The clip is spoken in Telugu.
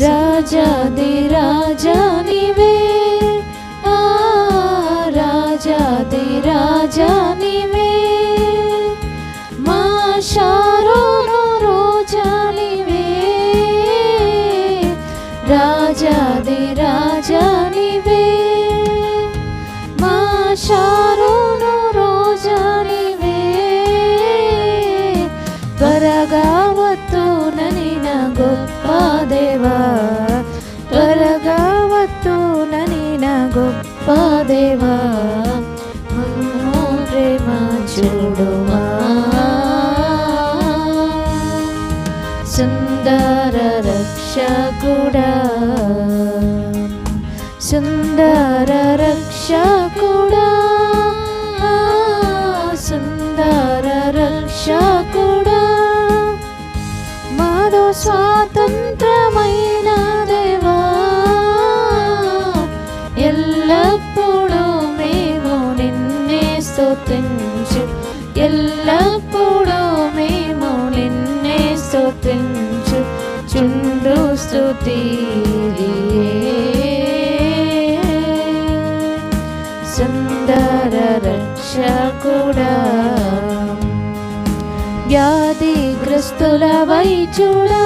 రాజాది రాజా నీవే, రాజాది రాజా నీవే, మా షారోను రోజా నీవే, రాజాది రాజా నీవే, మా షారోను రోజా నీవే, త్వరగా వత్తునని నా గొప్ప దేవా, త్వరగా వత్తునని నా గొప్ప దేవా, మమ్ము ప్రేమ చూడుమా, సుందర రక్షకుడా, సుందర రక్షకుడా, సుందర రక్షకుడా, మాదో స్వాతంత్రమైన దేవా, ఎల్లప్పుడూ మేము నిన్నే స్తుతించు, ఎల్లప్పుడూ మేము నిన్నే స్తుతించు చుండు స్తుతి, సుందర రక్షకుడా, వ్యాధిగ్రస్తుల వైద్యుడా,